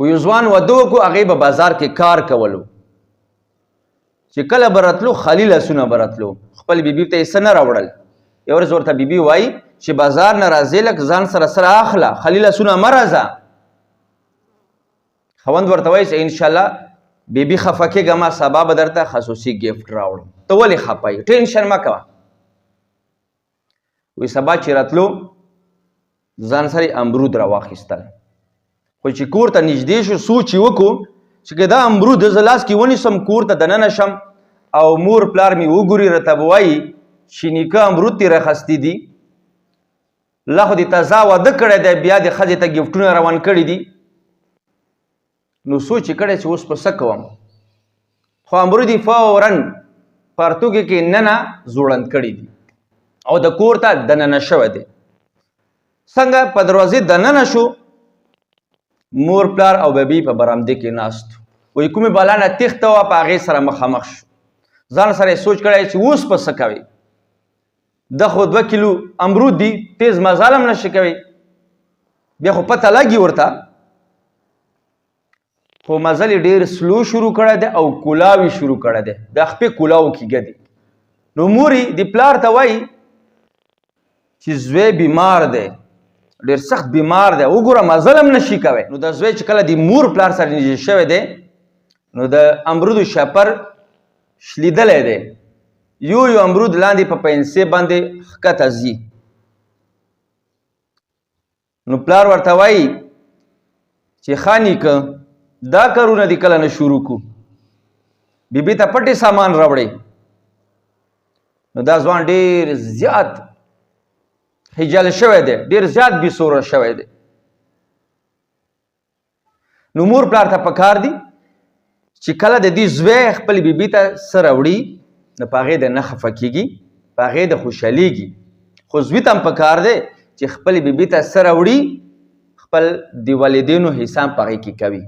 وی ځوان واده وکړو هغې به بازار کې کار کولو چې کله به راتلو خالي لاسونه به راتلو خپل بیبي ته یې څه نه راوړل یو ورځ ورته بیبي وایي چې بازار نه راځې لږ ځان سره اخله خالي لاسونه مه راځه خاوند ورته وایي چې انشاءالله بیبي خفه کېږه ما سبا به درته خصوصي ګفټ راوړم ته ولې خفه یې ټینشن مه کوه وی سبا چې راتلو ځان سره امرود راواخیستل خو چې کور ته نږدې شو سوچ یې وکړو چې که دا امرود زه لاس کې ونیسم کور ته دننه شم او مور پلار مې وګوري راته به وایي چې نیکه امرود ترې راخستی دي الله خو دې تازه واده کړی دی بیا د ښځې ته ګفټونه روان کړي دي نو سوچ یې کړی چې اوس په څه کوم خو امرود یې فورا پارتوګې کې ننه زوړند کړي دي او د کور ته دننه شوی دی څنګه په دروازې دننه شو مور پلار او بیبي په برامدې کې ناست وایي کومې بالا نه تېښته وه په هغې سره مخامخ شو ځان سره یې سوچ کړی چې اوس په څه کوي ده خو 2 کیلو امرود دي تیز مزال هم نشي کوي بیا خو پته لګي ورته خو مزل یې ډېر سلو شروع کړی دی او کولاوي شروع کړی دی د خپې کولاو کېږه دي نو مور یې د پلار ته وایي چې زوی بیمار دی ډېر سخت بیمار دی وګوره مزل هم نشي کوی نو د زوی چې کله د مور پلار سره نږدې شوی دی نو د امرودو شپر شلیدلی دی یو امرود لاندې په پنسې باندې ښکته ځي نو پلار ورته وایي چې ښه نیکه دا کارونه دې کله نه شروع کړو بیبي ته پټې سامان راوړئ نو دا ځوان ډېر زیات هجل شوی دی ډېر زیات بېسوره شوی دی نو مور پلار ته پکار دي چې کله د دې زوی خپل بیبي ته څه راوړي نو په هغې د نه خفه کېږي په هغې د خوشحالېږي خو زوی ته هم پکار دی چې خپل بیبي ته څه راوړي خپل د والدینو حساب په هغې کې کوي